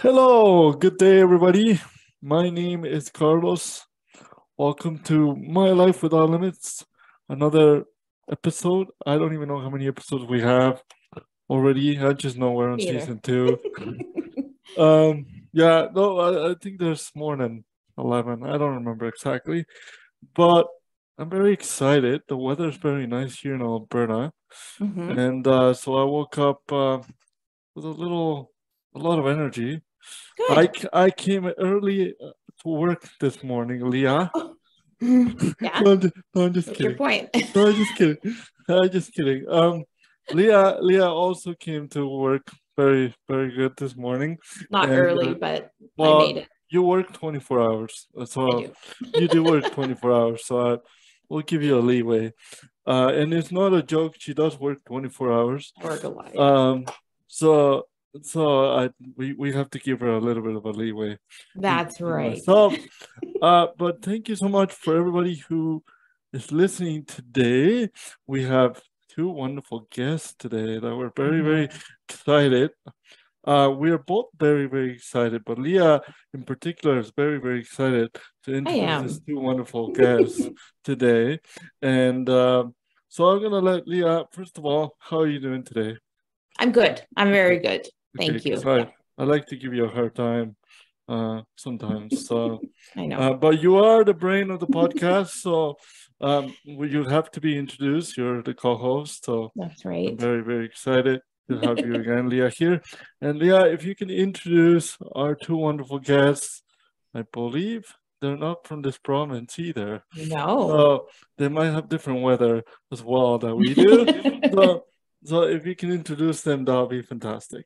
Hello, good day, everybody. My name is Carlos. Welcome to My Life Without Limits, another episode. I don't even know how many episodes we have already. I just know we're on Me either. season 2. Yeah, no, I think there's more than 11. I don't remember exactly, but I'm very excited. The weather's very nice here in Alberta, Mhm. and so I woke up with a lot of energy. Good. I came early to work this morning, Leah. Oh. Yeah. No, I'm just What's your kidding. point? No, I'm just kidding. I'm just kidding. Leah also came to work very, very good this morning. Not And early, but I made well, it. you work 24 hours, I so do. you do work 24 hours, so we'll give you a leeway. And it's not a joke. She does work 24 hours. I work a lot. So we have to give her a little bit of a leeway. That's right. Myself. But thank you so much for everybody who is listening today. We have 2 wonderful guests today that we're very, very excited. We are both very, very excited, but Leah in particular is very, very excited to introduce these 2 wonderful guests today. And so I'm gonna let Leah, first of all, how are you doing today? I'm good. I'm very good. Thank you. I like to give you a hard time sometimes. So I know. but you are the brain of the podcast, so you have to be introduced. You're the co-host, so that's right. I'm very, very excited to have you again, Leah, here. And Leah, if you can introduce our 2 wonderful guests. I believe they're not from this province either. No. So they might have different weather as well that we do. So if you can introduce them, that'll be fantastic.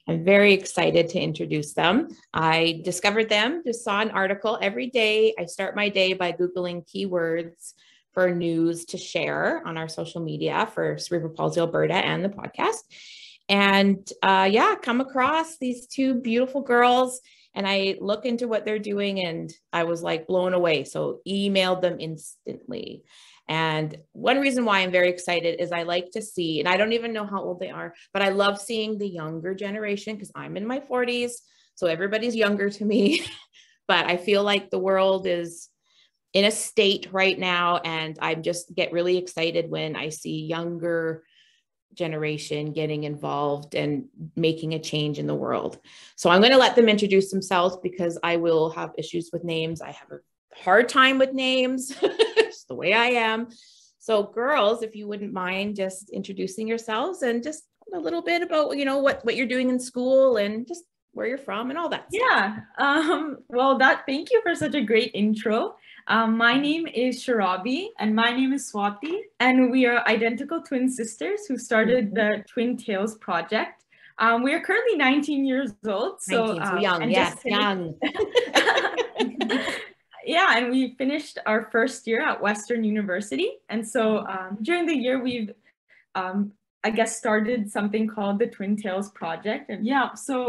I'm very excited to introduce them. I discovered them, just saw an article every day. I start my day by Googling keywords for news to share on our social media for Cerebral Palsy Alberta and the podcast. And come across these 2 beautiful girls, and I look into what they're doing and I was like blown away. So emailed them instantly. And one reason why I'm very excited is I like to see, and I don't even know how old they are, but I love seeing the younger generation because I'm in my 40s. So everybody's younger to me, but I feel like the world is in a state right now. And I just get really excited when I see younger generation getting involved and making a change in the world. So I'm going to let them introduce themselves because I will have issues with names. I have a hard time with names. It's the way I am. So girls, if you wouldn't mind just introducing yourselves and just a little bit about, what you're doing in school and just where you're from and all that stuff. Thank you for such a great intro. My name is Shurabi and my name is Swathi, and we are identical twin sisters who started the Twin Tails project. We are currently 19 years old. So young, yes, young. Yeah, and we finished our first year at Western University. And so during the year, we've, started something called the Twin Tails Project. And yeah, so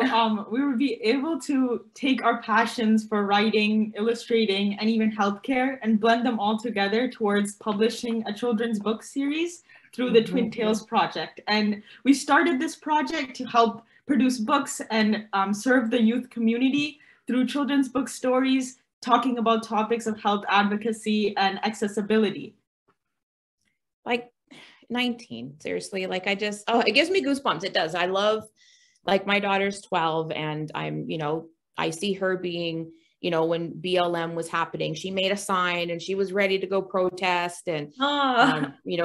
we would be able to take our passions for writing, illustrating, and even healthcare and blend them all together towards publishing a children's book series through the Twin Tails Project. And we started this project to help produce books and serve the youth community through children's book stories, talking about topics of health advocacy and accessibility. Like 19, seriously, like it gives me goosebumps. It does. I love, like, my daughter's 12 and I'm, I see her being, when BLM was happening, she made a sign and she was ready to go protest. And,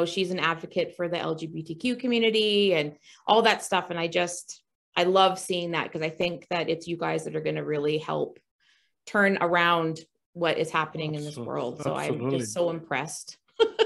she's an advocate for the LGBTQ community and all that stuff. And I love seeing that because I think that it's you guys that are going to really help turn around what is happening in this world. So I'm just so impressed.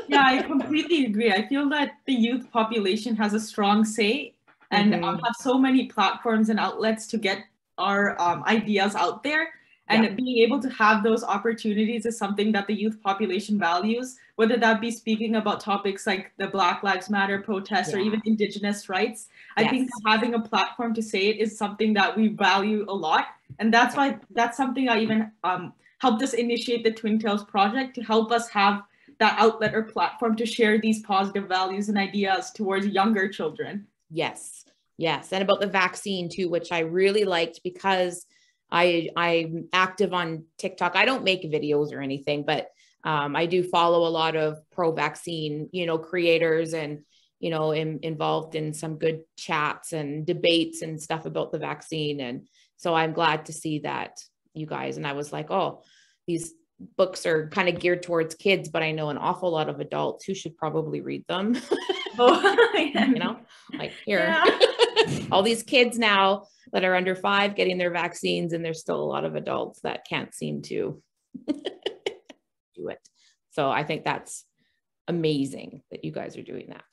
Yeah, I completely agree. I feel that the youth population has a strong say and have so many platforms and outlets to get our ideas out there. And being able to have those opportunities is something that the youth population values, whether that be speaking about topics like the Black Lives Matter protests or even Indigenous rights. I think that having a platform to say it is something that we value a lot. And that's why that's something I even helped us initiate the Twin Tails Project, to help us have that outlet or platform to share these positive values and ideas towards younger children. Yes. And about the vaccine too, which I really liked because I'm active on TikTok. I don't make videos or anything, but I do follow a lot of pro-vaccine, creators, and, involved in some good chats and debates and stuff about the vaccine. And so I'm glad to see that, you guys. And I was like, oh, these books are kind of geared towards kids, but I know an awful lot of adults who should probably read them. Like here, all these kids now that are under 5 getting their vaccines, and there's still a lot of adults that can't seem to do it. So I think that's amazing that you guys are doing that.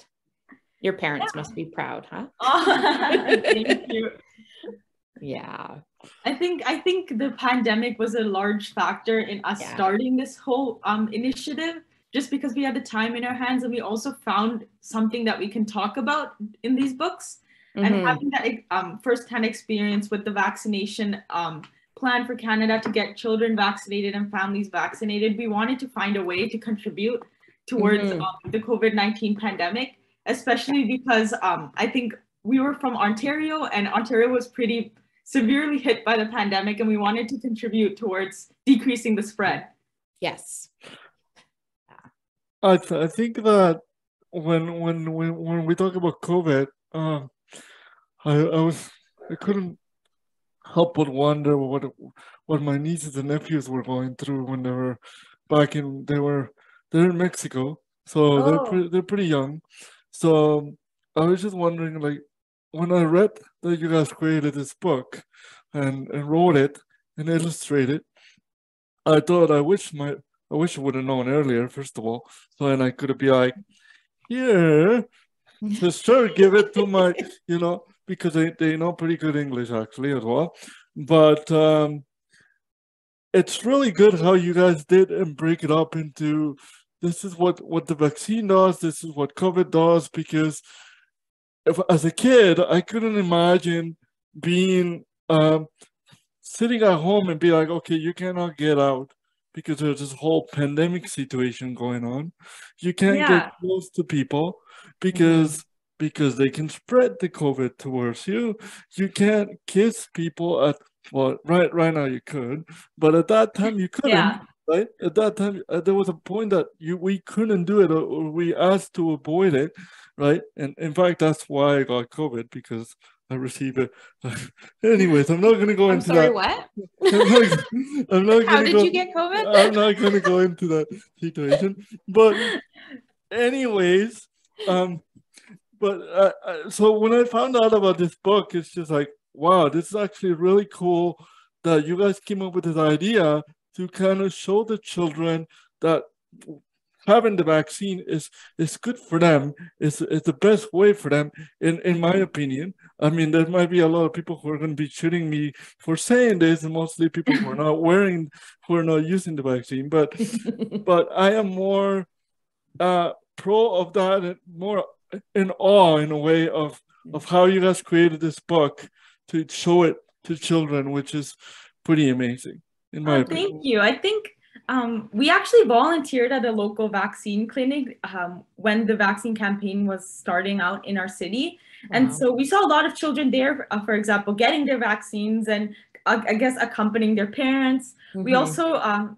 Your parents must be proud, huh? Thank you. Yeah. I think the pandemic was a large factor in us starting this whole initiative, just because we had the time in our hands, and we also found something that we can talk about in these books. And having that first-hand experience with the vaccination plan for Canada to get children vaccinated and families vaccinated, we wanted to find a way to contribute towards the COVID-19 pandemic, especially because I think we were from Ontario, and Ontario was pretty severely hit by the pandemic, and we wanted to contribute towards decreasing the spread. Yes. I think that when we talk about COVID, I couldn't help but wonder what my nieces and nephews were going through when they were they're in Mexico, so they're pretty young. So I was just wondering, like, when I read that you guys created this book and wrote it and illustrated, I thought I wish I would have known earlier, first of all, so then I could be like, here, just sure, give it to my, because they know pretty good English actually as well. But it's really good how you guys did and break it up into, this is what the vaccine does, this is what COVID does, because as a kid, I couldn't imagine being sitting at home and be like, okay, you cannot get out because there's this whole pandemic situation going on. You can't get close to people because they can spread the COVID towards you. You can't kiss people right now you could, but at that time you couldn't. Right? At that time, there was a point that we couldn't do it, or we asked to avoid it, right? And in fact, that's why I got COVID, because I received it. Anyways, I'm not going to go into that. What? I'm not How did you get COVID? I'm not going to go into that situation. But anyways, so when I found out about this book, it's just like, wow, this is actually really cool that you guys came up with this idea to kind of show the children that having the vaccine is good for them. It's the best way for them, in my opinion. I mean, there might be a lot of people who are going to be shooting me for saying this, and mostly people who are not using the vaccine. But I am more pro of that, and more in awe in a way of how you guys created this book to show it to children, which is pretty amazing. In my opinion. Thank you. I think we actually volunteered at a local vaccine clinic when the vaccine campaign was starting out in our city. Wow. And so we saw a lot of children there, for example, getting their vaccines and I guess accompanying their parents. We also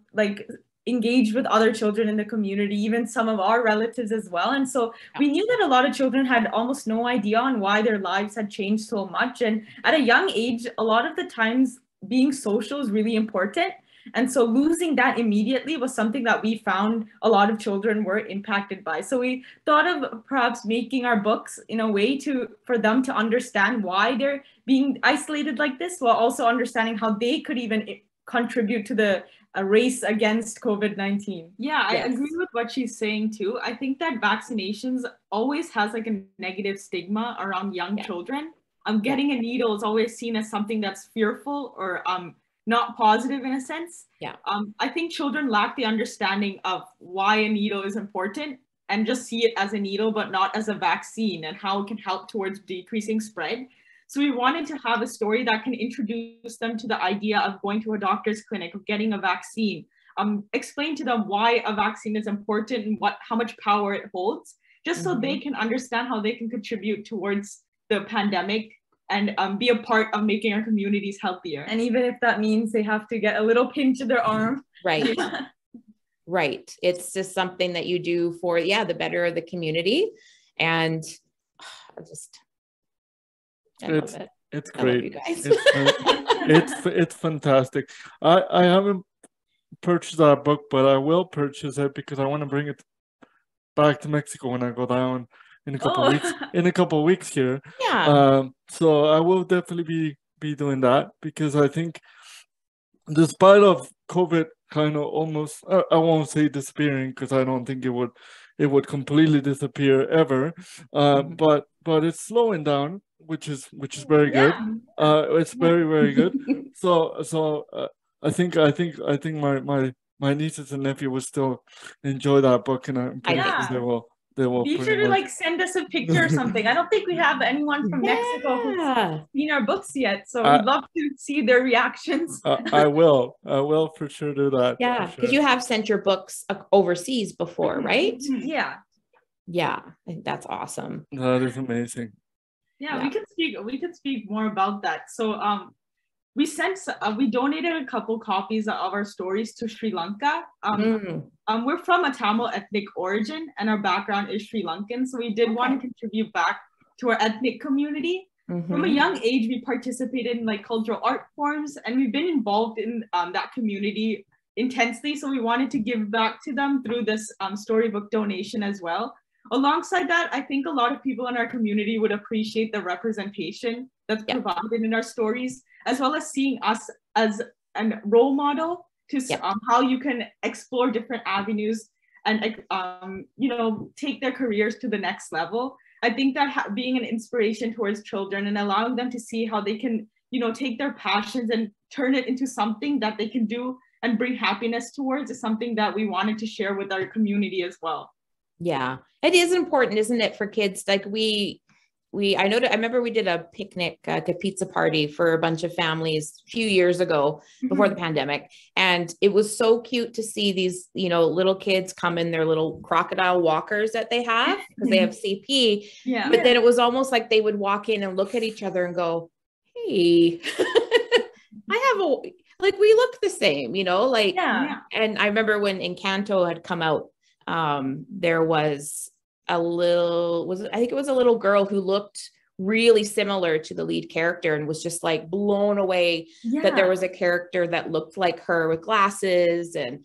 engaged with other children in the community, even some of our relatives as well. And so we knew that a lot of children had almost no idea on why their lives had changed so much. And at a young age, a lot of the times being social is really important. And so losing that immediately was something that we found a lot of children were impacted by. So we thought of perhaps making our books in a way for them to understand why they're being isolated like this, while also understanding how they could even contribute to the race against COVID-19. Yeah, I agree with what she's saying too. I think that vaccinations always has like a negative stigma around young children. Getting a needle is always seen as something that's fearful or not positive in a sense. I think children lack the understanding of why a needle is important and just see it as a needle, but not as a vaccine, and how it can help towards decreasing spread. So we wanted to have a story that can introduce them to the idea of going to a doctor's clinic, of getting a vaccine, explain to them why a vaccine is important and how much power it holds, just so they can understand how they can contribute towards the pandemic and be a part of making our communities healthier. And even if that means they have to get a little pinch in their arm. Right. Right. It's just something that you do for, the better of the community. And I love it. It's great. I love you guys. It's fantastic. I haven't purchased that book, but I will purchase it because I want to bring it back to Mexico when I go down in a couple weeks. In a couple of weeks here. Yeah. So I will definitely be doing that because I think, despite of COVID kind of almost, I won't say disappearing because I don't think it would completely disappear ever. But it's slowing down, which is very good. It's very, very good. So I think my nieces and nephew will still enjoy that book, and I'm pretty sure they will. Be sure to like send us a picture or something. I don't think we have anyone from Mexico who's seen our books yet, so we'd love to see their reactions. I will for sure do that. Yeah, because you have sent your books overseas before, right? Yeah. Yeah, I think that's awesome. That is amazing. Yeah, we can speak more about that. So we donated a couple copies of our stories to Sri Lanka. We're from a Tamil ethnic origin and our background is Sri Lankan. So we did want to contribute back to our ethnic community. From a young age, we participated in like cultural art forms and we've been involved in that community intensely. So we wanted to give back to them through this storybook donation as well. Alongside that, I think a lot of people in our community would appreciate the representation that's provided in our stories, as well as seeing us as a role model to how you can explore different avenues and take their careers to the next level. I think that being an inspiration towards children and allowing them to see how they can, take their passions and turn it into something that they can do and bring happiness towards is something that we wanted to share with our community as well. Yeah, it is important, isn't it, for kids? Like I remember we did a picnic, a pizza party for a bunch of families a few years ago before the pandemic. And it was so cute to see these, little kids come in their little crocodile walkers that they have because they have CP. Yeah. But then it was almost like they would walk in and look at each other and go, hey, we look the same, And I remember when Encanto had come out, there was a little girl who looked really similar to the lead character and was just like blown away that there was a character that looked like her with glasses and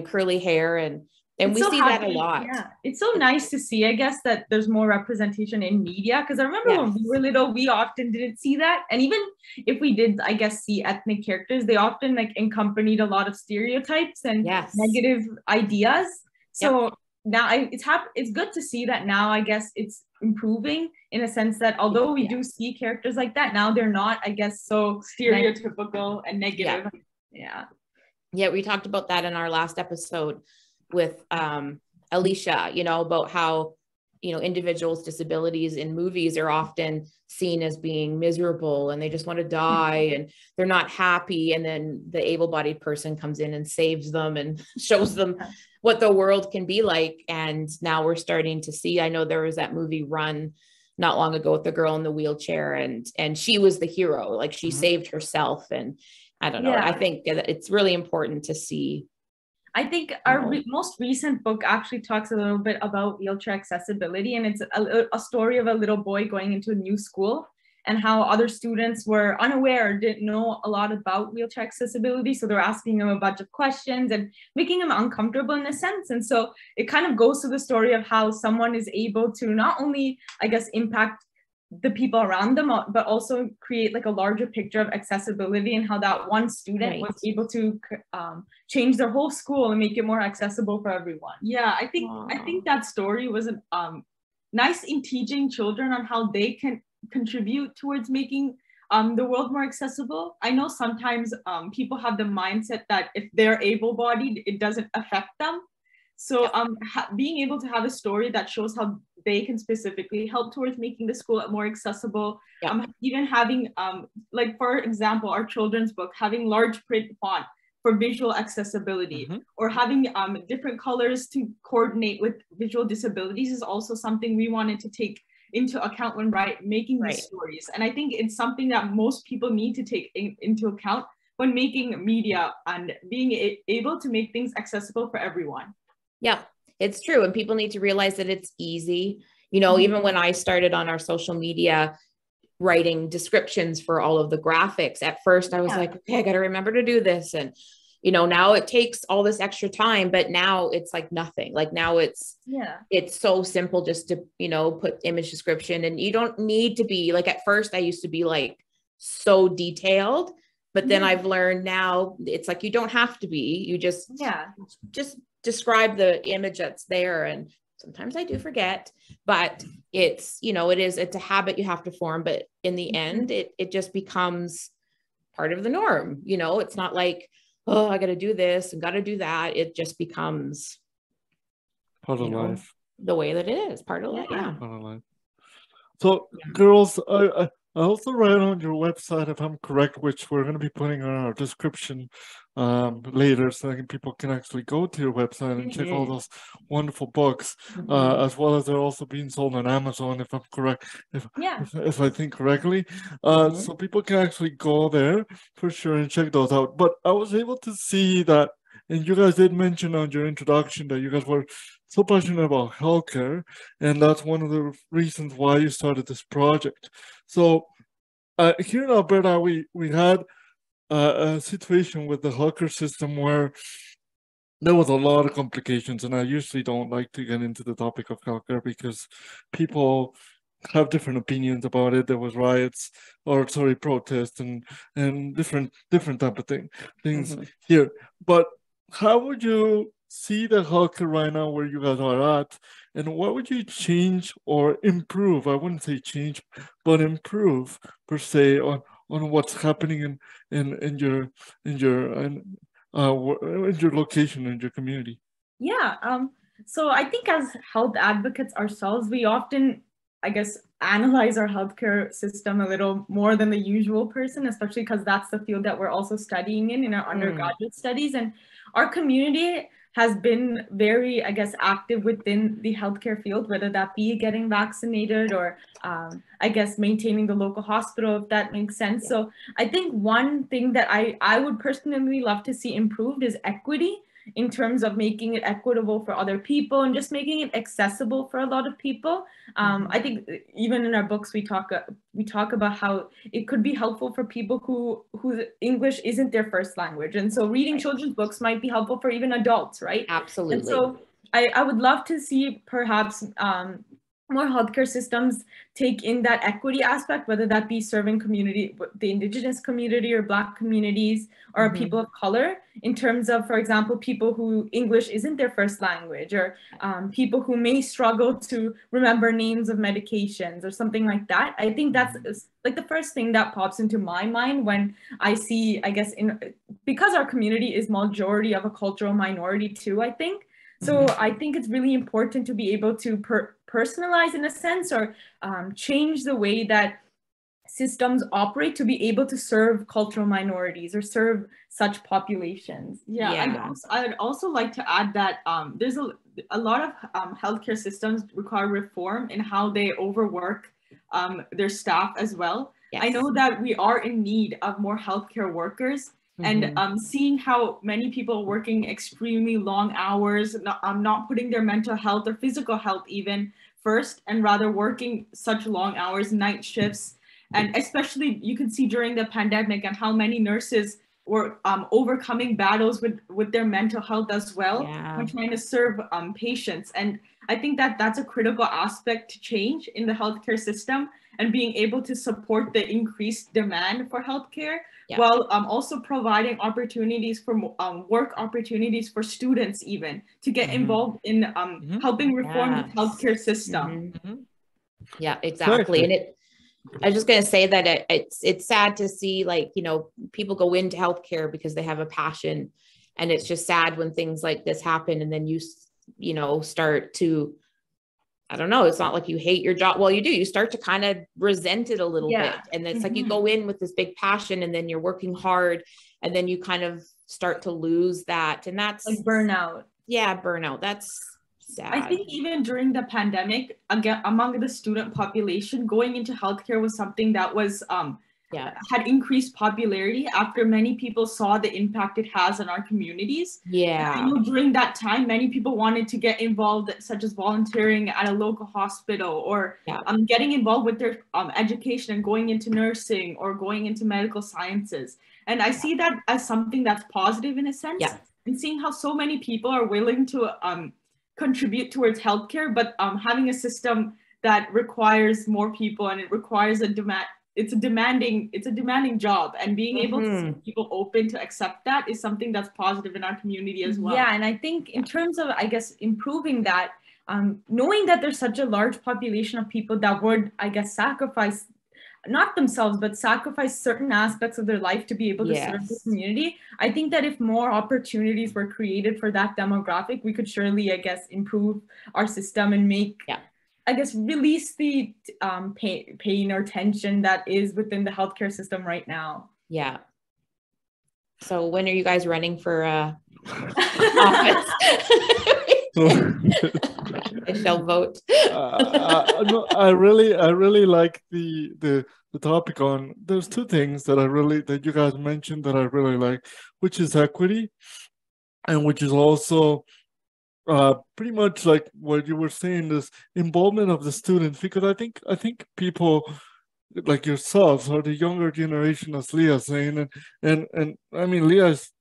curly hair and we see that a lot. Yeah, it's so nice to see, I guess, that there's more representation in media because I remember when we were little, we often didn't see that. And even if we did, I guess, see ethnic characters, they often like accompanied a lot of stereotypes and negative ideas. So now it's good to see that now, I guess it's improving in a sense that although we do see characters like that, now they're not, I guess, so stereotypical and negative. Yeah, we talked about that in our last episode with Alicia, about how, individuals' disabilities in movies are often seen as being miserable and they just want to die and they're not happy. And then the able-bodied person comes in and saves them and shows them what the world can be like. And now we're starting to see, I know there was that movie Run not long ago with the girl in the wheelchair and she was the hero, like she saved herself. And I don't know, I think that it's really important to see. I think our most recent book actually talks a little bit about wheelchair accessibility, and it's a story of a little boy going into a new school and how other students were unaware, didn't know a lot about wheelchair accessibility. So they're asking him a bunch of questions and making him uncomfortable in a sense. And so it kind of goes to the story of how someone is able to not only, I guess, impact the people around them, but also create like a larger picture of accessibility and how that one student was able to change their whole school and make it more accessible for everyone. Yeah, I think that story was nice in teaching children on how they can contribute towards making the world more accessible. I know sometimes people have the mindset that if they're able-bodied, it doesn't affect them. So being able to have a story that shows how they can specifically help towards making the school more accessible, even having, like for example, our children's book, having large print font for visual accessibility, or having different colors to coordinate with visual disabilities is also something we wanted to take into account when making these stories. And I think it's something that most people need to take into account when making media and being able to make things accessible for everyone. Yeah, it's true. And people need to realize that it's easy. You know, even when I started on our social media, writing descriptions for all of the graphics, at first I was like, okay, I got to remember to do this. And, you know, now it takes all this extra time, but now it's like nothing. Like now it's so simple just to, you know, put image description, and you don't need to be like, at first I used to be like so detailed, but then I've learned now it's like, you don't have to be, you just describe the image that's there. And sometimes I do forget, but it's, you know, it's a habit you have to form, but in the end, it just becomes part of the norm. You know, it's not like, oh, I got to do this and got to do that. It just becomes part of life, the way that it is part of life. Yeah. Part of life. So girls, I also write on your website, if I'm correct, which we're going to be putting on our description later, so that people can actually go to your website and check all those wonderful books, as well as they're also being sold on Amazon, if I'm correct, if I think correctly. So people can actually go there for sure and check those out. But I was able to see that, and you guys did mention on your introduction that you guys were so passionate about healthcare, and that's one of the reasons why you started this project. So here in Alberta, we had a situation with the healthcare system where there was a lot of complications, and I usually don't like to get into the topic of healthcare because people have different opinions about it. There was riots, or sorry, protests, and different type of things here. But how would you see the healthcare right now where you guys are at, and what would you change or improve? I wouldn't say change, but improve per se on what's happening in your location, in your community. So I think as health advocates ourselves, we often, I guess, analyze our healthcare system a little more than the usual person, especially because that's the field that we're also studying in our undergraduate studies. And our community has been very, I guess, active within the healthcare field, whether that be getting vaccinated or, I guess, maintaining the local hospital, if that makes sense. So I think one thing that I would personally love to see improved is equity, in terms of making it equitable for other people and just making it accessible for a lot of people. I think even in our books, we talk about how it could be helpful for people whose English isn't their first language. And so reading children's books might be helpful for even adults, right? Absolutely. And so I would love to see perhaps more healthcare systems take in that equity aspect, whether that be serving the Indigenous community or Black communities or people of color, in terms of, for example, people who English isn't their first language, or people who may struggle to remember names of medications or something like that. I think that's like the first thing that pops into my mind when I see, I guess, because our community is majority of a cultural minority too, I think. So I think it's really important to be able to personalize, in a sense, or change the way that systems operate to be able to serve cultural minorities or serve such populations. I'd also like to add that there's a lot of healthcare systems require reform in how they overwork their staff as well. Yes. I know that we are in need of more healthcare workers. And seeing how many people are working extremely long hours, not putting their mental health or physical health even first, and rather working such long hours, night shifts. And especially you could see during the pandemic and how many nurses were overcoming battles with their mental health as well when trying to serve patients. And I think that that's a critical aspect to change in the healthcare system, and being able to support the increased demand for healthcare, while also providing opportunities for work opportunities for students, even to get involved in helping reform the healthcare system. Yeah, exactly. And I was just going to say that it's sad to see, like, you know, people go into healthcare because they have a passion, and it's just sad when things like this happen, and then you know, start to, I don't know, it's not like you hate your job. Well, you do. You start to kind of resent it a little bit. And it's like you go in with this big passion, and then you're working hard, and then you kind of start to lose that. And that's like burnout. Yeah, burnout. That's sad. I think even during the pandemic, again, among the student population, going into healthcare was something that was had increased popularity after many people saw the impact it has on our communities. Yeah. I know during that time, many people wanted to get involved, such as volunteering at a local hospital or getting involved with their education and going into nursing or going into medical sciences. And I see that as something that's positive in a sense. Yeah. And seeing how so many people are willing to contribute towards healthcare, but having a system that requires more people and it requires it's a demanding job, and being able to see people open to accept that is something that's positive in our community as well. Yeah, and I think in terms of, I guess, improving that, knowing that there's such a large population of people that would, I guess, sacrifice, not themselves, but sacrifice certain aspects of their life to be able to serve the community. I think that if more opportunities were created for that demographic, we could surely, I guess, improve our system and make, I guess, release the pain or tension that is within the healthcare system right now. Yeah. So when are you guys running for office? I shall vote. No, I really like the topic on. There's two things that you guys mentioned that I really like, which is equity, and which is also pretty much like what you were saying, this involvement of the students, because I think people like yourselves or the younger generation, as Leah saying, and I mean, Leah is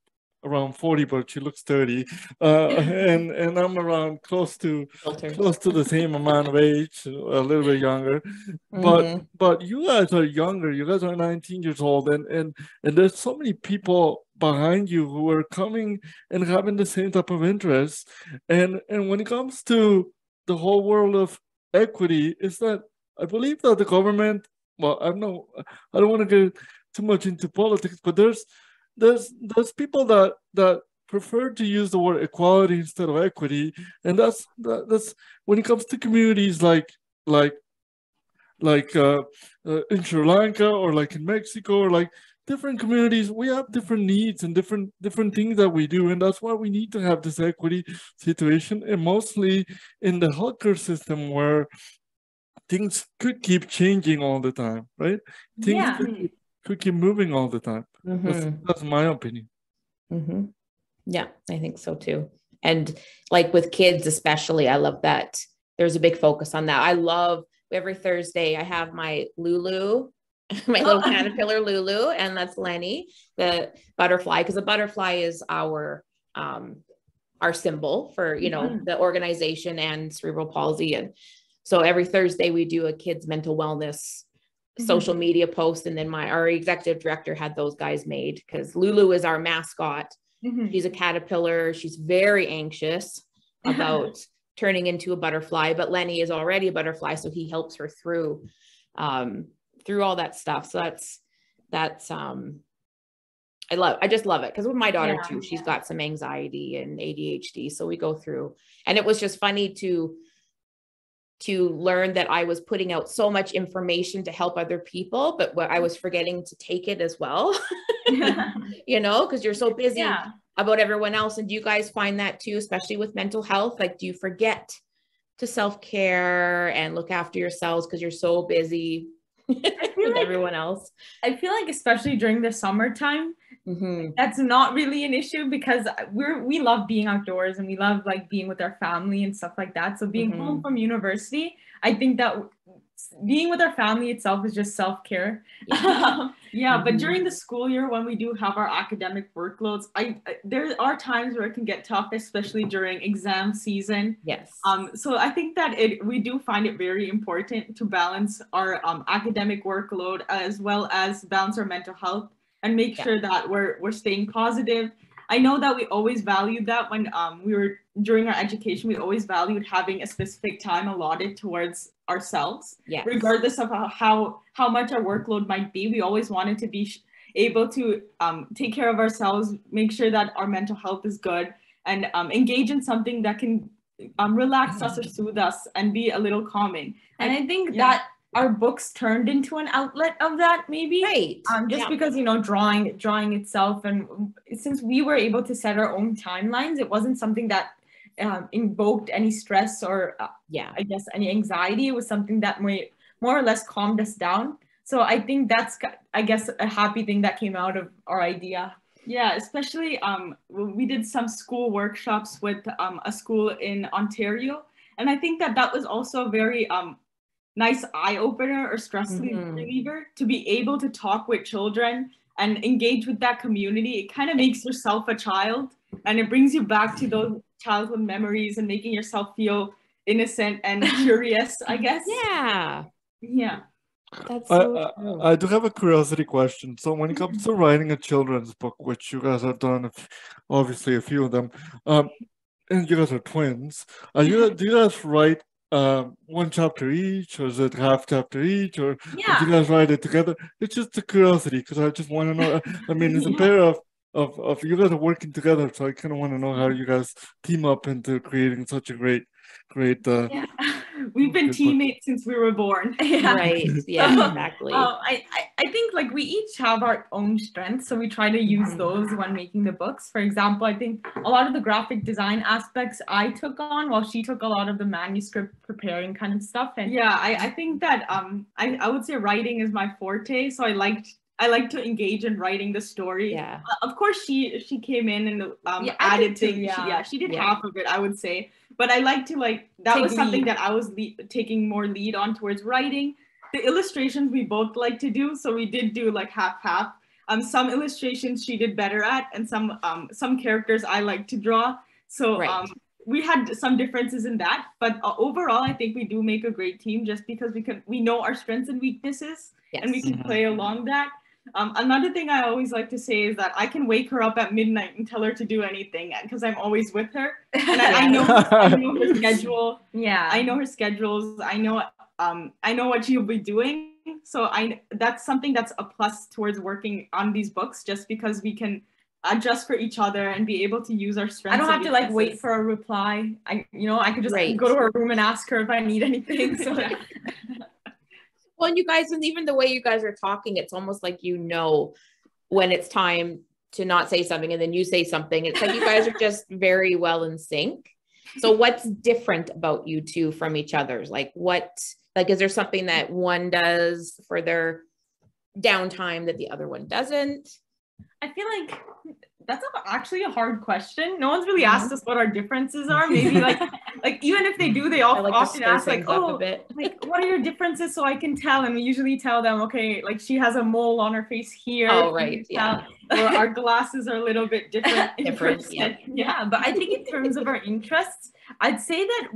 around 40, but she looks 30, and I'm around close to the same amount of age, a little bit younger, but you guys are younger. You guys are 19 years old, and there's so many people behind you who are coming and having the same type of interests, and when it comes to the whole world of equity, is that I believe that the government, well, I don't want to get too much into politics, but there's people that prefer to use the word equality instead of equity, and that's when it comes to communities like in Sri Lanka or like in Mexico or like different communities. We have different needs and different things that we do, and that's why we need to have this equity situation, and mostly in the healthcare system where things could keep changing all the time, right? Things could keep moving all the time. That's my opinion. Yeah, I think so too. And like with kids especially, I love that there's a big focus on that. I love every Thursday I have my Lulu, my little caterpillar Lulu, and that's Lenny, the butterfly, because the butterfly is our symbol for, the organization and cerebral palsy. And so every Thursday we do a kids mental wellness social media post, and then our executive director had those guys made, because Lulu is our mascot. She's a caterpillar. She's very anxious about turning into a butterfly, but Lenny is already a butterfly, so he helps her through all that stuff. So that's I just love it, because with my daughter too, she's got some anxiety and ADHD, so we go through, and it was just funny to learn that I was putting out so much information to help other people, but I was forgetting to take it as well, because you're so busy about everyone else. And do you guys find that too, especially with mental health? Like, do you forget to self-care and look after yourselves because you're so busy with everyone else? I feel like especially during the summertime, that's not really an issue, because we love being outdoors and we love like being with our family and stuff like that. So being home from university, I think that being with our family itself is just self-care. But during the school year, when we do have our academic workloads, there are times where it can get tough, especially during exam season. So I think that we do find it very important to balance our academic workload as well as balance our mental health and make sure that we're staying positive. I know that we always valued that when we were during our education, we always valued having a specific time allotted towards ourselves, regardless of how much our workload might be. We always wanted to be able to take care of ourselves, make sure that our mental health is good, and engage in something that can relax us or soothe us and be a little calming. And I think that our books turned into an outlet of that, maybe. Because, drawing itself, and since we were able to set our own timelines, it wasn't something that invoked any stress or I guess any anxiety. It was something that more or less calmed us down. So I think that's, I guess, a happy thing that came out of our idea. Yeah, especially we did some school workshops with a school in Ontario. And I think that was also a very nice eye opener or stress reliever, to be able to talk with children and engage with that community. It kind of makes yourself a child, and it brings you back to those childhood memories and making yourself feel innocent and curious, I guess. Yeah. That's so true. I do have a curiosity question. So when it comes to writing a children's book, which you guys have done, obviously a few of them, and you guys are twins, do you guys write one chapter each, or is it half chapter each, or do you guys write it together? It's just a curiosity, because I just want to know. I mean, it's a pair of you guys are working together, so I kind of want to know how you guys team up into creating such a great we've been teammates since we were born. Right. Yeah, exactly. I think like we each have our own strengths, so we try to use those when making the books. For example, I think a lot of the graphic design aspects I took on, while she took a lot of the manuscript preparing kind of stuff. And I think that I would say writing is my forte, so I like to engage in writing the story. Of course, she came in and added things. She did half of it, I would say. But I like to that was something that I was taking more lead on towards writing. The illustrations we both like to do, so we did do like half. Some illustrations she did better at, and some characters I like to draw. So we had some differences in that, but overall I think we do make a great team, just because we know our strengths and weaknesses, and we can play along that. Another thing I always like to say is that I can wake her up at midnight and tell her to do anything, because I'm always with her. And I know her schedule. I know her schedules. I know what she'll be doing. So that's something that's a plus towards working on these books, just because we can adjust for each other and be able to use our strengths. I don't have to wait for a reply. I could just go to her room and ask her if I need anything. So well, and you guys, and even the way you guys are talking, it's almost like when it's time to not say something, and then you say something. It's like you guys are just very well in sync. So what's different about you two from each other's? Is there something that one does for their downtime that the other one doesn't? I feel like that's actually a hard question. No one's really asked us what our differences are. Maybe like even if they do, they often ask what are your differences, so I can tell. And we usually tell them, okay, like she has a mole on her face here. Oh, right. Yeah. Or our glasses are a little bit different. But I think in terms of our interests, I'd say that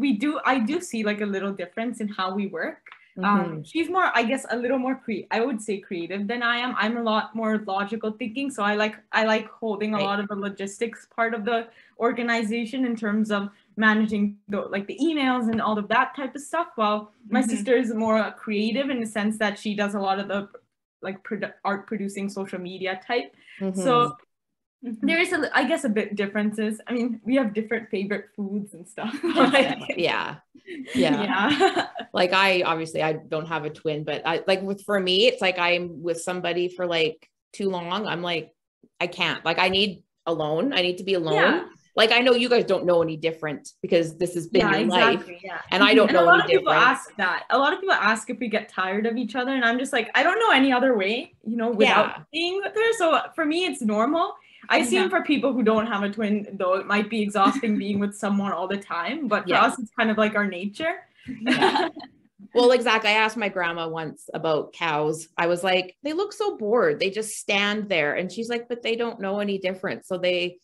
I do see like a little difference in how we work. She's more, I guess, a little more I would say creative than I am. I'm a lot more logical thinking, so I like holding a lot of the logistics part of the organization in terms of managing the emails and all of that type of stuff, while my sister is more creative in the sense that she does a lot of the art producing social media type. So there is I guess a bit differences. I mean, we have different favorite foods and stuff. Yeah. Like I don't have a twin, but for me, it's like I'm with somebody for too long. I'm like, I can't, I need to be alone. Like, I know you guys don't know any different because this has been your life. And I don't know any different. A lot of people ask if we get tired of each other, and I'm just like, I don't know any other way, without being with her. So for me, it's normal. I assume for people who don't have a twin, though, it might be exhausting being with someone all the time. But for us, it's kind of like our nature. Well, exactly. I asked my grandma once about cows. I was like, they look so bored. They just stand there. And she's like, but they don't know any different. So they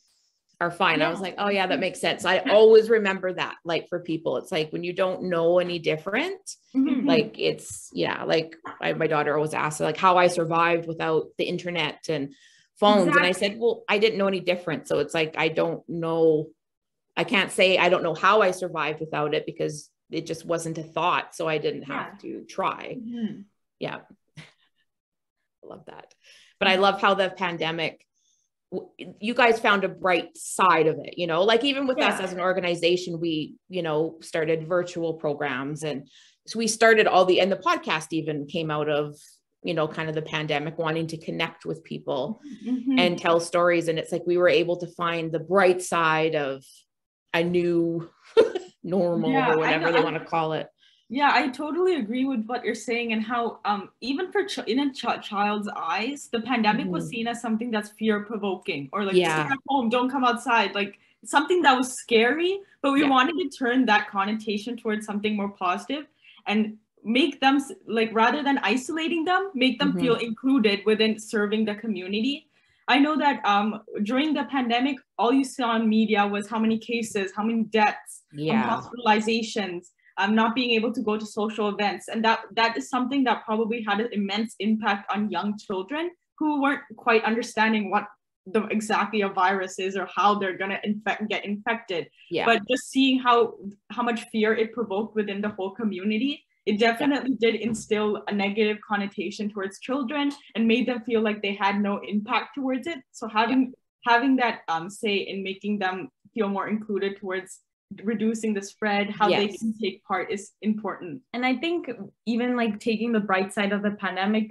are fine. I was like, oh yeah, that makes sense. I always remember that, for people, it's like when you don't know any different, it's, my daughter always asks how I survived without the internet and phones. And I said, well, I didn't know any different. So it's like, I don't know. I can't say, I don't know how I survived without it because it just wasn't a thought. So I didn't have to try. Yeah. I love that. But I love how the pandemic, you guys found a bright side of it, even with us as an organization, we, started virtual programs, and so we started and the podcast even came out of, kind of the pandemic, wanting to connect with people and tell stories. And it's like, we were able to find the bright side of a new normal or whatever they want to call it. Yeah, I totally agree with what you're saying, and how even for in a child's eyes, the pandemic was seen as something that's fear-provoking, or like stay at home, don't come outside, like something that was scary. But we wanted to turn that connotation towards something more positive and make them, like, rather than isolating them, make them feel included within serving the community. I know that during the pandemic, all you saw on media was how many cases, how many deaths, hospitalizations, not being able to go to social events. And that is something that probably had an immense impact on young children who weren't quite understanding what exactly a virus is or how they're going to get infected. But just seeing how much fear it provoked within the whole community, it definitely did instill a negative connotation towards children and made them feel like they had no impact towards it. So having that say in making them feel more included towards reducing the spread, how they can take part, is important. And I think even like taking the bright side of the pandemic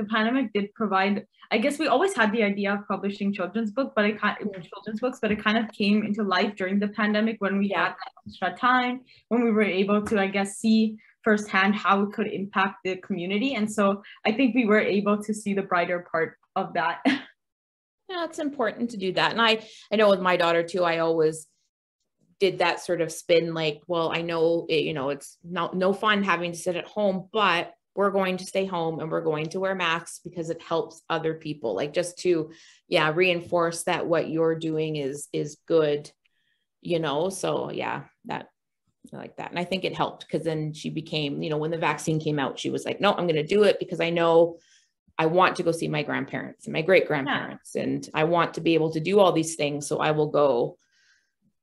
did provide, I guess we always had the idea of publishing children's books, but it kind of came into life during the pandemic when we had that extra time, when we were able to, I guess, see firsthand how it could impact the community. And so I think we were able to see the brighter part of that. Yeah, it's important to do that. And I know with my daughter too, I always did that sort of spin, like, well, I know, it's no fun having to sit at home, but we're going to stay home and we're going to wear masks because it helps other people, like just to, reinforce that what you're doing is good, so that I like that. And I think it helped because then she became, when the vaccine came out, she was like, no, I'm going to do it because I know I want to go see my grandparents and my great grandparents and I want to be able to do all these things. So I will go.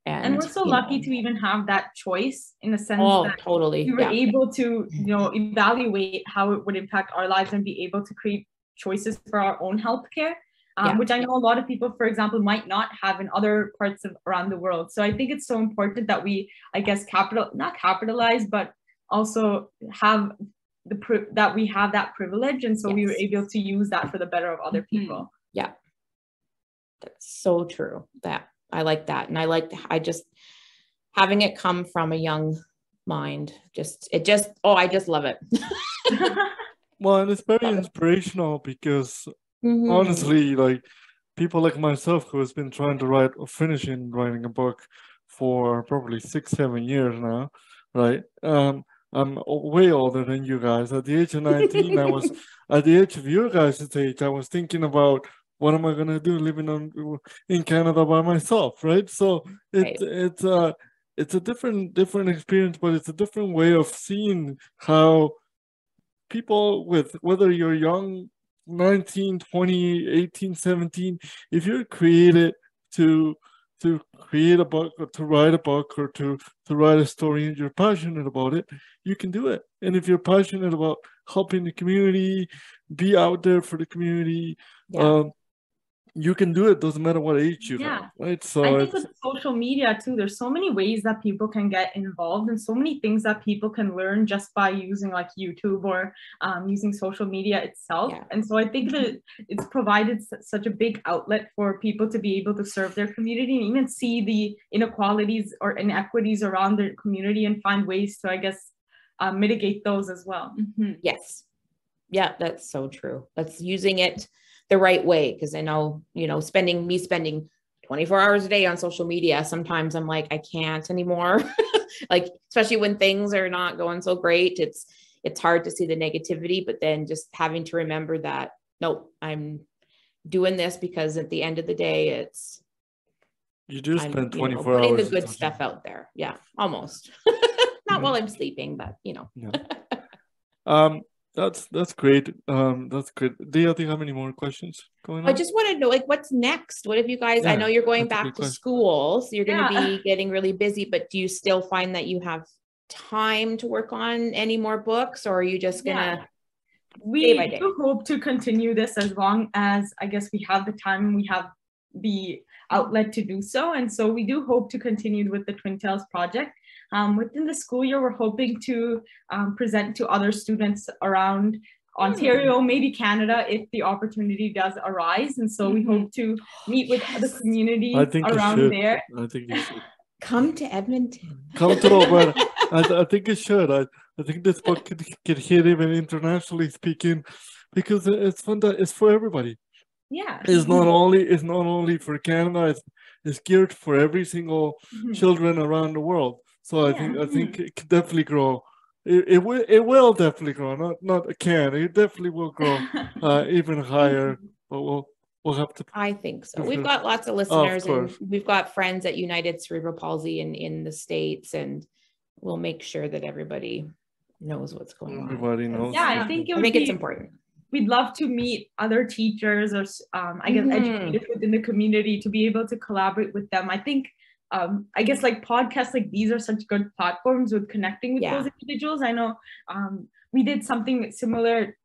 And we're so lucky to even have that choice, in the sense that totally. we were able to, evaluate how it would impact our lives and be able to create choices for our own healthcare, which I know a lot of people, for example, might not have in other parts of around the world. So I think it's so important that we, I guess, not capitalize, but also have that we have that privilege. And so we were able to use that for the better of other people. Yeah, that's so true. I like that. And I just having it come from a young mind, I just love it. Well, and it's very inspirational because honestly, like people like myself who has been trying to write or finishing writing a book for probably 6-7 years now, right? I'm way older than you guys. At the age of 19, at the age of your guys' age, I was thinking about, what am I gonna do living in Canada by myself, right? So it's a different experience, but it's a different way of seeing how people, with whether you're young, 19, 20, 18, 17, if you're created to create a book or to write a book or to write a story and you're passionate about it, you can do it. And if you're passionate about helping the community, be out there for the community, you can do it. Doesn't matter what age you have, right? So I think with social media too, there's so many ways that people can get involved and so many things that people can learn just by using like YouTube or using social media itself. And so I think that it's provided such a big outlet for people to be able to serve their community and even see the inequalities or inequities around their community and find ways to, I guess, mitigate those as well. Yes. Yeah, that's so true. That's using it the right way. Because I know, spending 24 hours a day on social media, sometimes I'm like, I can't anymore. Like, especially when things are not going so great, it's hard to see the negativity, but then just having to remember that, nope, I'm doing this because at the end of the day, you do spend 24 hours putting the good stuff out there. Yeah, almost. Not while I'm sleeping, but That's great. That's good. Leah, do you have any more questions going on? I just want to know, like, what's next? What have you guys, I know you're going back to school, so you're going to be getting really busy, but do you still find that you have time to work on any more books, or are you just going to We do hope to continue this as long as, I guess, we have the time and we have the outlet to do so. And so we do hope to continue with the Twin Tails project. Within the school year, we're hoping to present to other students around Ontario, maybe Canada, if the opportunity does arise. And so we hope to meet with the community around there. I think you should. Come to Edmonton. Come to Alberta. I think it should. I think this book could hit even internationally speaking, because it's fun. That it's for everybody. Yeah. It's not only for Canada. It's geared for every single children around the world. So I think it could definitely grow. It will definitely grow. Not can. It definitely will grow even higher. But we'll have to. I think so. We've got lots of listeners, course. and we've got friends at United Cerebral Palsy in the States, and we'll make sure that everybody knows what's going on. Everybody knows. Yeah, I think it's important. We'd love to meet other teachers or I guess educators within the community to be able to collaborate with them. I think I guess like podcasts like these are such good platforms with connecting with those individuals. I know we did something similar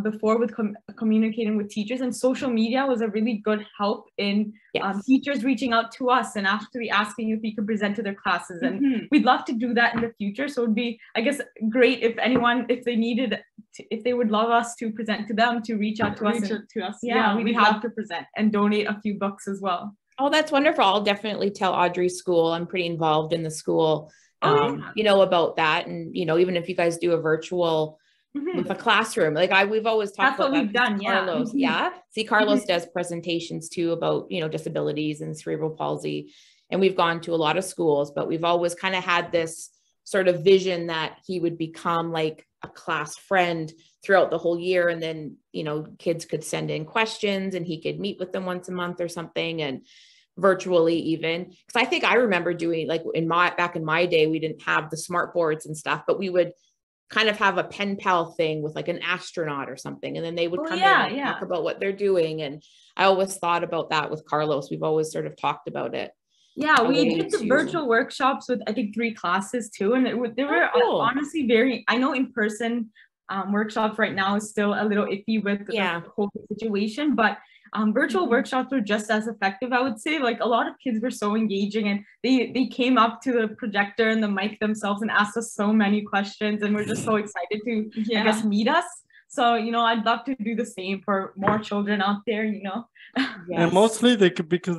before with communicating with teachers, and social media was a really good help in teachers reaching out to us and actually asking if we could present to their classes. And we'd love to do that in the future. So it'd be, I guess, great if anyone, if they would love us to present to them, to reach out to us. Yeah, we'd love to present and donate a few books as well. Oh, that's wonderful. I'll definitely tell Audrey's school. I'm pretty involved in the school, you know, about that. And, you know, even if you guys do a virtual with a classroom, like we've always talked about that. We've done, Carlos, See, Carlos does presentations too about, you know, disabilities and cerebral palsy. And we've gone to a lot of schools, but we've always kind of had this sort of vision that he would become like a class friend throughout the whole year. And then, you know, kids could send in questions and he could meet with them once a month or something, and virtually even. Because I think I remember doing, like, back in my day, we didn't have the smart boards and stuff, but we would kind of have a pen pal thing with like an astronaut or something. And then they would come in and talk about what they're doing. And I always thought about that with Carlos. We've always sort of talked about it. Yeah, we did the virtual workshops with, I think, 3 classes too. And they were honestly very, I know in-person workshops right now is still a little iffy with the COVID situation, but virtual workshops were just as effective, I would say. Like, a lot of kids were so engaging, and they came up to the projector and the mic themselves and asked us so many questions, and we're just so excited to, I guess, meet us. So, you know, I'd love to do the same for more children out there, you know. And mostly because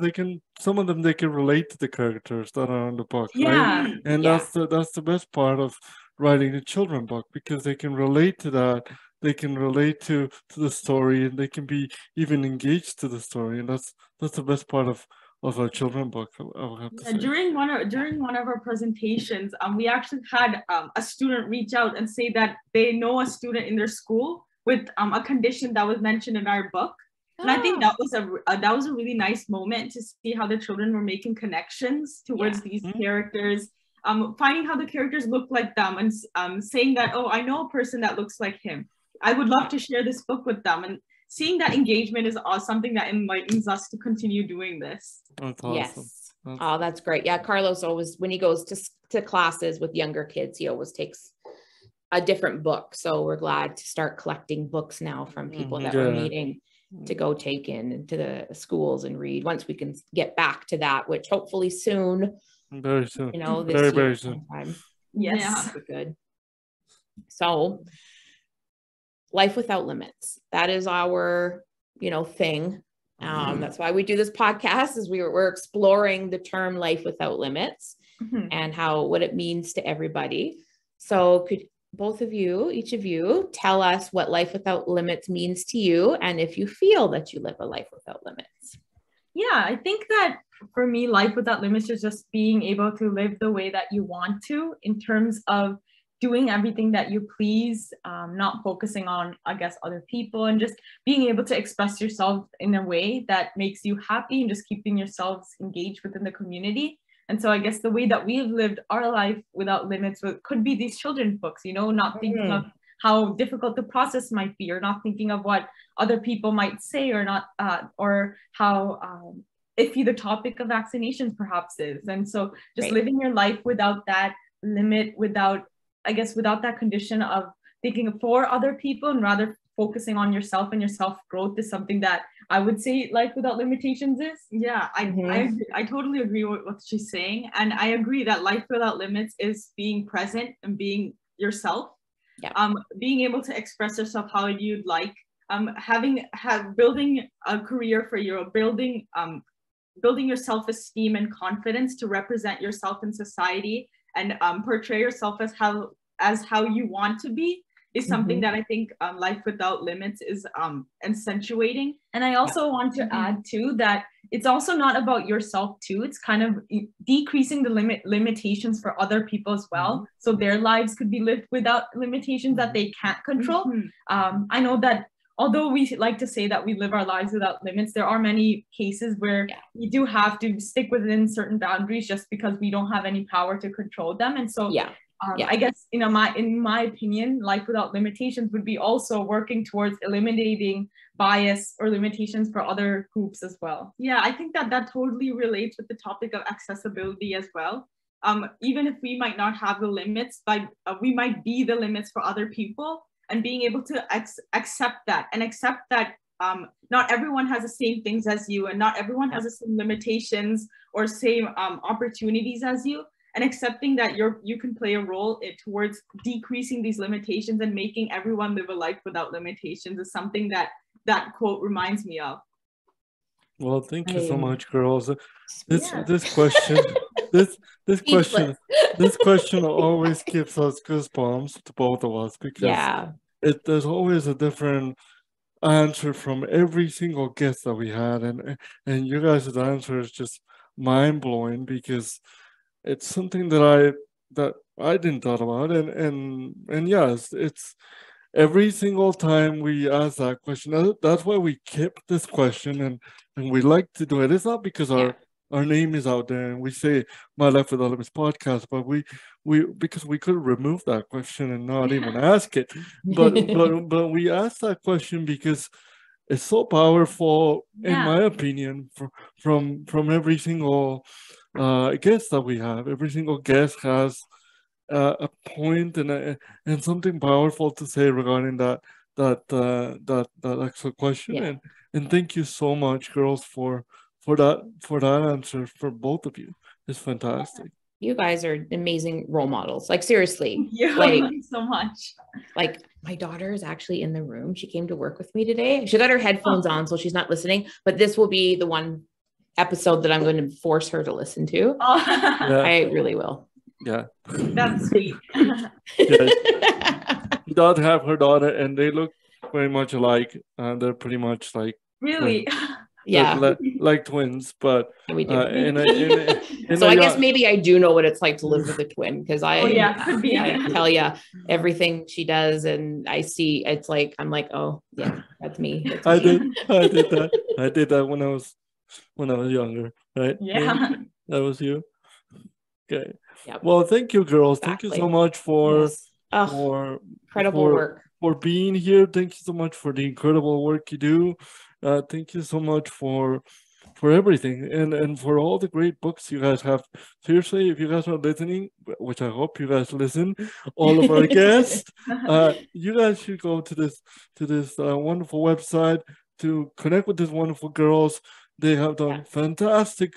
some of them, they can relate to the characters that are on the book, right? And that's the best part of writing a children's book, because they can relate to that. They can relate to the story, and they can be even engaged to the story, and that's the best part of a children's book, I would have to say. During one of our presentations, we actually had a student reach out and say that they know a student in their school with a condition that was mentioned in our book, and I think that was a really nice moment to see how the children were making connections towards these characters. Finding how the characters look like them, and saying that, oh, I know a person that looks like him. I would love to share this book with them. And seeing that engagement is something that enlightens us to continue doing this. That's awesome. Yes. Oh, that's great. Yeah, Carlos always, when he goes to classes with younger kids, he always takes a different book. So we're glad to start collecting books now from people that we're meeting to go take into the schools and read, once we can get back to that, which hopefully soon. Very soon. You know, this year very soon. Sometime. Yes. Good. So, life without limits. That is our, you know, thing. That's why we do this podcast, is we're exploring the term life without limits and what it means to everybody. So could each of you tell us what life without limits means to you, and if you feel that you live a life without limits? Yeah, I think that for me, life without limits is just being able to live the way that you want to, in terms of doing everything that you please, not focusing on, I guess, other people, and just being able to express yourself in a way that makes you happy, and just keeping yourselves engaged within the community. And so I guess the way that we've lived our life without limits could be these children's books, you know, not thinking of how difficult the process might be, or not thinking of what other people might say, or not, or how iffy the topic of vaccinations perhaps is. And so just living your life without that limit, without that condition of thinking for other people, and rather focusing on yourself and your self-growth, is something that I would say life without limitations is. Yeah, I totally agree with what she's saying. And I agree that life without limits is being present and being yourself. Being able to express yourself how you'd like, building a career for you, building building your self-esteem and confidence to represent yourself in society and portray yourself as how you want to be is something that I think Life Without Limits is accentuating. And I also want to add too that it's also not about yourself too. It's kind of decreasing the limitations for other people as well. So their lives could be lived without limitations that they can't control. I know that although we like to say that we live our lives without limits, there are many cases where we do have to stick within certain boundaries just because we don't have any power to control them. And so I guess, in my opinion, Life Without Limitations would be also working towards eliminating bias or limitations for other groups as well. Yeah, I think that totally relates with the topic of accessibility as well. Even if we might not have the limits, we might be the limits for other people, and being able to accept that not everyone has the same things as you, and not everyone has the same limitations or same opportunities as you. And accepting that you can play a role towards decreasing these limitations and making everyone live a life without limitations is something that quote reminds me of. Well, thank you so much, girls. This question always gives us goosebumps to both of us, because there's always a different answer from every single guest that we had, and you guys' answer is just mind blowing, because it's something that I didn't thought about, and yes, it's every single time we ask that question. That's why we kept this question, and we like to do it. It's not because our name is out there and we say My Life Without Limits podcast, but we because we could remove that question and not even ask it, but we ask that question because it's so powerful, in my opinion, from every single guest that we have. Every single guest has a point and something powerful to say regarding that actual question. And thank you so much, girls, for that answer for both of you. It's fantastic. You guys are amazing role models. Like, seriously. Thank you so much. Like, my daughter is actually in the room. She came to work with me today. She got her headphones on, so she's not listening. But this will be the one episode that I'm going to force her to listen to. I really will. Yeah. That's sweet. She does have her daughter, and they look very much alike. They're pretty much like really. Like twins, but we do. So I guess maybe I do know what it's like to live with a twin, because I tell you everything she does, and I see it's like I'm like, oh yeah, that's me. I did that when I was younger, right? Yeah. That was you. Okay. Yep. Well, thank you, girls. Exactly. Thank you so much for incredible work, for being here. Thank you so much for the incredible work you do. Thank you so much for everything, and for all the great books you guys have. Seriously, if you guys are listening, which I hope you guys listen, all of our guests, you guys should go to this wonderful website to connect with these wonderful girls. They have done fantastic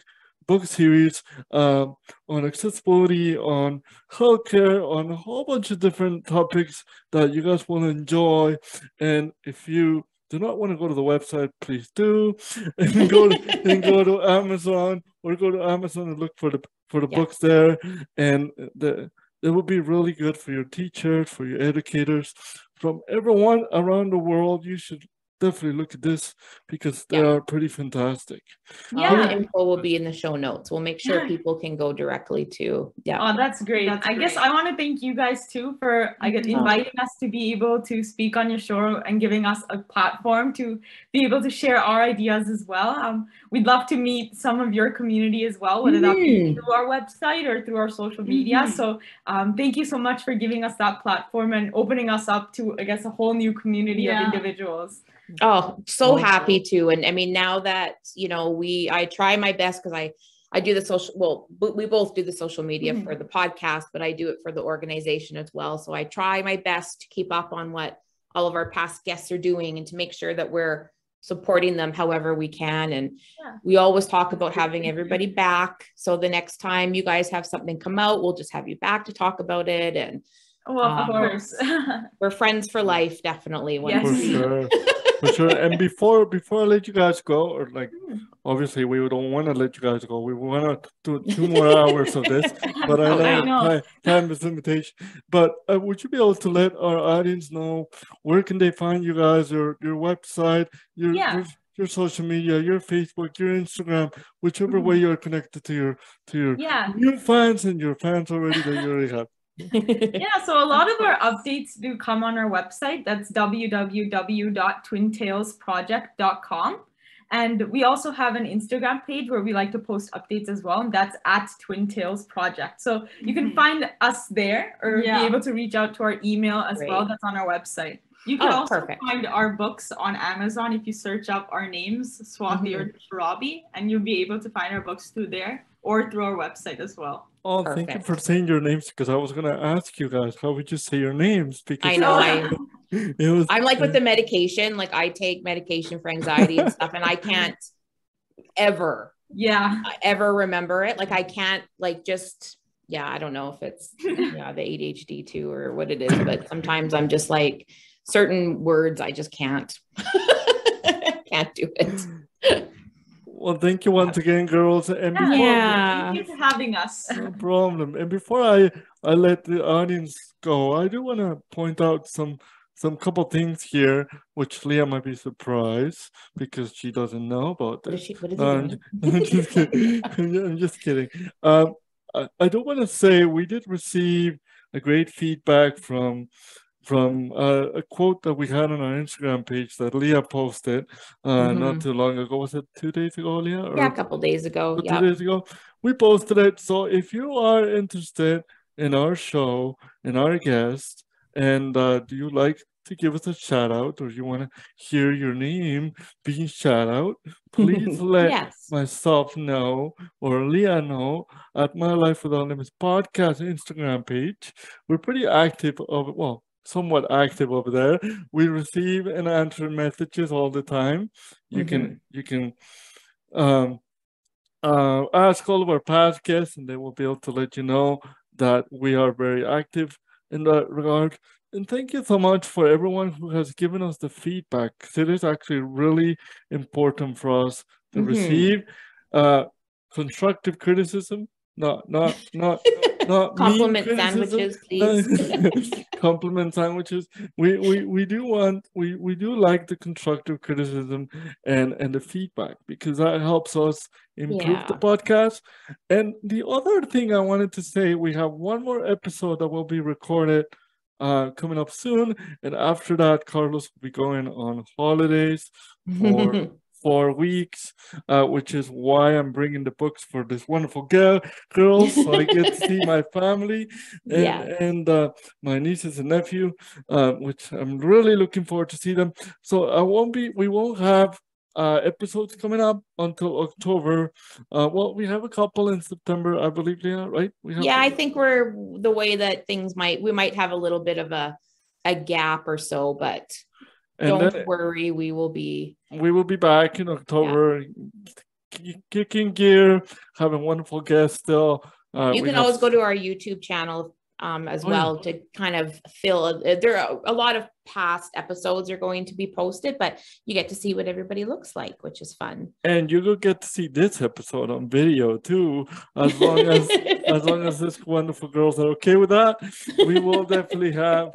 book series on accessibility, on healthcare, on a whole bunch of different topics that you guys will enjoy. And if you do not want to go to the website, please do, and go to Amazon, or go to Amazon and look for the books there. And it will be really good for your teachers, for your educators, from everyone around the world. You should definitely look at this, because they are pretty fantastic. All the info will be in the show notes. We'll make sure people can go directly to. Oh, that's great. I guess I want to thank you guys too for inviting us to be able to speak on your show and giving us a platform to be able to share our ideas as well. We'd love to meet some of your community as well, whether that be through our website or through our social media. So thank you so much for giving us that platform and opening us up to, I guess, a whole new community of individuals. Oh, so happy to. And I mean, now that, I try my best, because I do the social, we both do the social media for the podcast, but I do it for the organization as well. So I try my best to keep up on what all of our past guests are doing, and to make sure that we're supporting them however we can. And we always talk about having everybody back. So the next time you guys have something come out, we'll just have you back to talk about it. And of course. We're friends for life, definitely. For sure. For sure. And before I let you guys go, or like, obviously we don't want to let you guys go. We want to do 2 more hours of this, but I know. Time is limitation. But would you be able to let our audience know where can they find you guys, your website, your social media, your Facebook, your Instagram, whichever way you're connected to your new fans and your fans already that you already have. So a lot of our updates do come on our website. That's www.twintailsproject.com. And we also have an Instagram page where we like to post updates as well, and that's at Twin Tails Project. So you can find us there, or be able to reach out to our email as well. That's on our website. You can also find our books on Amazon if you search up our names, Swathi or Shurabi, and you'll be able to find our books through there or through our website as well. Oh, thank you for saying your names, because I was going to ask you guys, how would you say your names? Because I know. I'm like with the medication, like I take medication for anxiety and stuff, and I can't ever remember it. Like I can't I don't know if it's the ADHD too or what it is, but sometimes I'm just like certain words I just can't do it. Well, thank you once again, girls. And thank you for having us. No problem. And before I let the audience go, I do want to point out some couple things here, which Leah might be surprised because she doesn't know about this. What is it? I'm just kidding. I'm just kidding. I do want to say we did receive a great feedback from a quote that we had on our Instagram page that Leah posted not too long ago. Was it 2 days ago, Leah? Or a couple days ago. 2 days ago. We posted it. So if you are interested in our show and our guest, and do you like to give us a shout out, or you want to hear your name being shout out, please let myself know or Leah know at My Life Without Limits podcast Instagram page. We're pretty active somewhat active over there. We receive and answer messages all the time. You can ask all of our past guests, and they will be able to let you know that we are very active in that regard. And thank you so much for everyone who has given us the feedback. It is actually really important for us to receive constructive criticism, not compliment sandwiches, please. Compliment sandwiches. We do like the constructive criticism and the feedback, because that helps us improve the podcast. And the other thing I wanted to say, we have one more episode that will be recorded coming up soon, and after that Carlos will be going on holidays for 4 weeks, which is why I'm bringing the books for this wonderful girls, so I get to see my family and my nieces and nephew, which I'm really looking forward to see them. So we won't have episodes coming up until October. We have a couple in September, I believe, Leah, right? I think we're the way that things we might have a little bit of a gap or so, but don't worry, we will be back in October, kicking gear, having wonderful guests still. You can always go to our YouTube channel as well to kind of fill. There are a lot of past episodes are going to be posted, but you get to see what everybody looks like, which is fun. And you will get to see this episode on video too, as long as this wonderful girls are okay with that. We will definitely have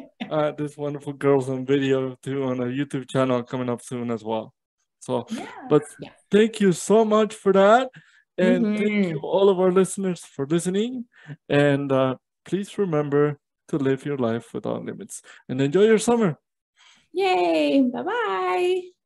this wonderful girls on video too on our YouTube channel coming up soon as well. So, thank you so much for that, and thank you all of our listeners for listening. And please remember to live your life without limits and enjoy your summer. Yay. Bye-bye.